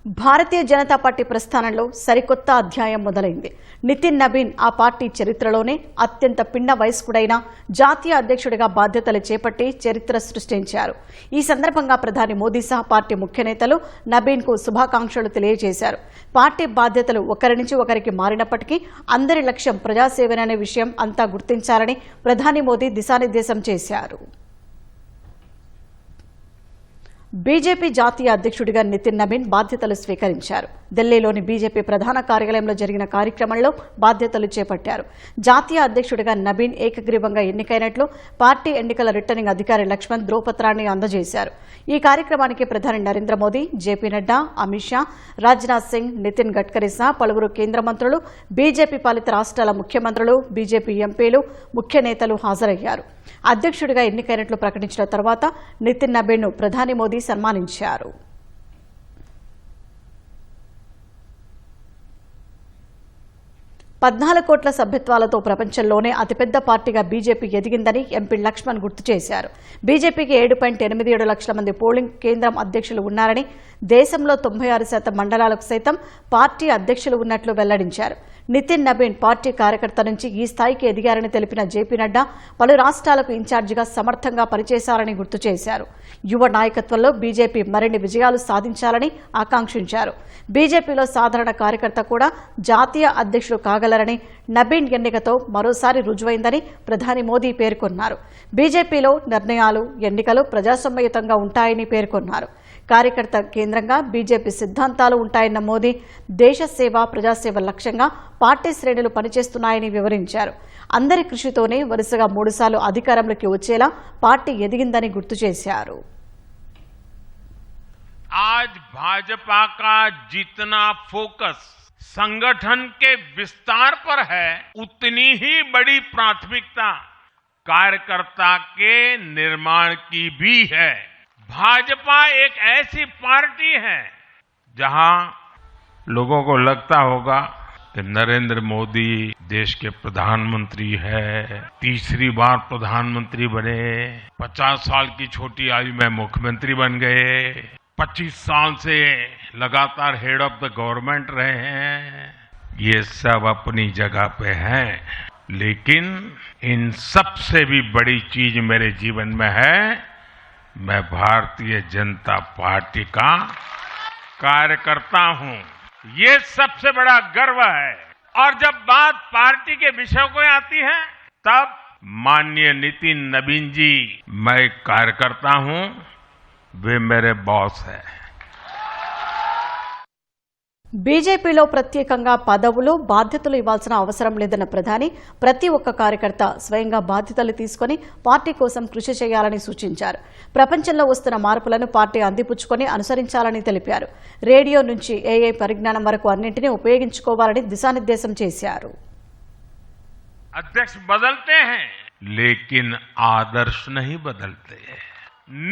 Bharatiya Janata party ప్రస్థానంలో సరికొత్త అధ్యాయం మొదలైంది. నితిన్ నబీన్ ఆ పార్టీ చరిత్రలోనే అత్యంత పిన్న వయస్కుడైన జాతీయ అధ్యక్షుడిగా బాధ్యతలు చేపట్టి చరిత్ర సృష్టించారు. ఈ సందర్భంగా ప్రధాని మోదీ సహా పార్టీ ముఖ్య నేతలు నబీన్కు శుభాకాంక్షలు తెలియజేశారు. పార్టీ బాధ్యతలు ఒకరి నుంచి ఒకరికి మారినప్పటికీ అందరి లక్ష్యం ప్రజాసేవననే విషయం అంతా గుర్తించాలని ప్రధాని మోదీ దిశానిర్దేశం చేశారు. బీజేపీ జాతీయ అధ్యక్షుడిగా నితిన్ నబీన్ బాధ్యతలు స్వీకరించారు. ఢిల్లీలోని బీజేపీ ప్రధాన కార్యాలయంలో జరిగిన కార్యక్రమంలో బాధ్యతలు చేపట్టారు. జాతీయ అధ్యక్షుడిగా నబీన్ ఏకగ్రీవంగా ఎన్నికైనట్లు పార్టీ ఎన్నికల రిటర్నింగ్ అధికారి లక్ష్మణ్ ధ్రువపత్రాన్ని అందజేశారు. ఈ కార్యక్రమానికి ప్రధాని నరేంద్ర మోదీ, జేపీ నడ్డా, అమిత్ షా, రాజ్నాథ్ సింగ్, నితిన్ గడ్కరీ సహా పలువురు కేంద్ర మంత్రులు, బీజేపీ పాలిత రాష్ట్రాల ముఖ్యమంత్రులు, బీజేపీ ఎంపీలు, ముఖ్య నేతలు హాజరయ్యారు. అధ్యక్షుడిగా ఎన్నికైనట్లు ప్రకటించిన తర్వాత నితిన్ నబీన్ను ప్రధాని మోదీ సన్మానించారు. 14 కోట్ల సభ్యత్వాలతో ప్రపంచంలోనే అతిపెద్ద పార్టీగా బీజేపీ ఎదిగిందని ఎంపీ లక్ష్మణ్ గుర్తు చేశారు. బీజేపీకి 7.87 లక్షల మంది పోలింగ్ కేంద్రం అధ్యక్షులు ఉన్నారని, దేశంలో 96% మండలాలకు సైతం పార్టీ అధ్యక్షులు ఉన్నట్లు వెల్లడించారు. నితిన్ నబీన్ పార్టీ కార్యకర్త నుంచి ఈ స్థాయికి ఎదిగారని తెలిపిన జేపీ నడ్డా పలు రాష్ట్రాలకు ఇన్ఛార్జిగా సమర్థంగా పనిచేశారని గుర్తు చేశారు. యువ నాయకత్వంలో బీజేపీ మరిన్ని విజయాలు సాధించాలని ఆకాంక్షించారు. బీజేపీలో సాధారణ కార్యకర్త కూడా జాతీయ అధ్యక్షుడు కాగలరని నబీన్ ఎన్నికతో మరోసారి రుజువైందని ప్రధాని మోదీ పేర్కొన్నారు. బీజేపీలో నిర్ణయాలు, ఎన్నికలు ప్రజాస్వామ్యయుతంగా ఉంటాయని పేర్కొన్నారు. కార్యకర్త కేంద్రంగా బీజేపీ సిద్ధాంతాలు ఉంటాయన్న మోదీ, దేశ సేవ, ప్రజాసేవ లక్ష్యంగా పార్టీ శ్రేణులు పనిచేస్తున్నాయని వివరించారు. అందరి కృషితోనే వరుసగా 3 సార్లు అధికారంలోకి వచ్చేలా పార్టీ ఎదిగిందని గుర్తు చేశారు. आज भाजपा का जितना फोकस संगठन के विस्तार पर है, उतनी ही बड़ी प्राथमिकता कार्यकर्ता के निर्माण की भी है. भाजपा एक ऐसी पार्टी है जहां लोगों को लगता होगा कि नरेंद्र मोदी देश के प्रधानमंत्री है, तीसरी बार प्रधानमंत्री बने, 50 साल की छोटी आयु में मुख्यमंत्री बन गए, 25 साल से लगातार हेड ऑफ द गवर्नमेंट रहे हैं. ये सब अपनी जगह पे हैं, लेकिन इन सब से भी बड़ी चीज मेरे जीवन में है, मैं भारतीय जनता पार्टी का कार्यकर्ता हूं. ये सबसे बड़ा गर्व है. और जब बात पार्टी के विषय को आती है, तब माननीय नितिन नबीन जी, मैं कार्यकर्ता हूं, वे मेरे बॉस हैं. బీజేపీలో ప్రత్యేకంగా పదవులు, బాధ్యతలు ఇవ్వాల్సిన అవసరం లేదన్న ప్రధాని, ప్రతి ఒక్క కార్యకర్త స్వయంగా బాధ్యతలు తీసుకుని పార్టీ కోసం కృషి చేయాలని సూచించారు. ప్రపంచంలో వస్తున్న మార్పులను పార్టీ అందిపుచ్చుకొని అనుసరించాలని తెలిపారు. రేడియో నుంచి ఏఐ పరిజ్ఞానం వరకు అన్నింటినీ ఉపయోగించుకోవాలని దిశానిర్దేశం చేశారు. అధ్యక్ష బదల్తే హై, లేకిన్ ఆదర్శ నహీ బదల్తే.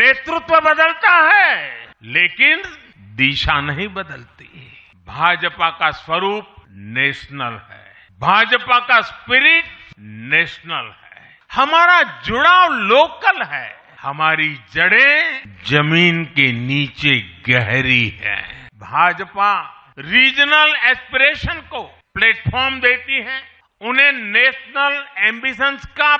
नेतृत्व बदलता है, लेकिन दिशा नहीं बदलती. भाजपा का स्वरूप नेशनल है, भाजपा का स्पिरिट नेशनल है, हमारा जुड़ाव लोकल है, हमारी जड़ें जमीन के नीचे गहरी है. भाजपा रीजनल एस्पिरेशन को प्लेटफॉर्म देती है, उन्हें नेशनल एम्बिशंस का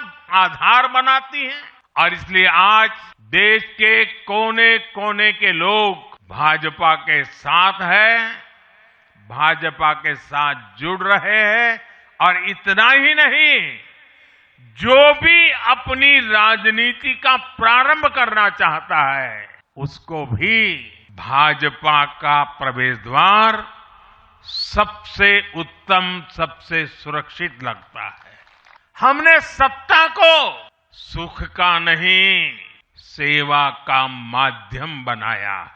आधार बनाती है. और इसलिए आज देश के कोने कोने के लोग भाजपा के साथ हैं, भाजपा के साथ जुड़ रहे हैं. और इतना ही नहीं, जो भी अपनी राजनीति का प्रारंभ करना चाहता है, उसको भी भाजपा का प्रवेश द्वार सबसे उत्तम, सबसे सुरक्षित लगता है. हमने सत्ता को सुख का नहीं, सेवा का माध्यम बनाया है.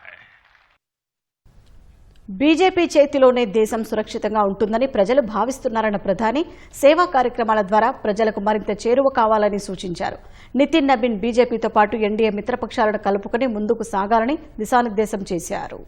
బీజేపీ చేతిలోనే దేశం సురక్షితంగా ఉంటుందని ప్రజలు భావిస్తున్నారన్న ప్రధాని, సేవా కార్యక్రమాల ద్వారా ప్రజలకు మరింత చేరువ కావాలని సూచించారు. నితిన్ నబీన్ బీజేపీతో పాటు ఎన్డీఏ మిత్రపక్షాలను కలుపుకొని ముందుకు సాగాలని దిశానిర్దేశం చేశారు.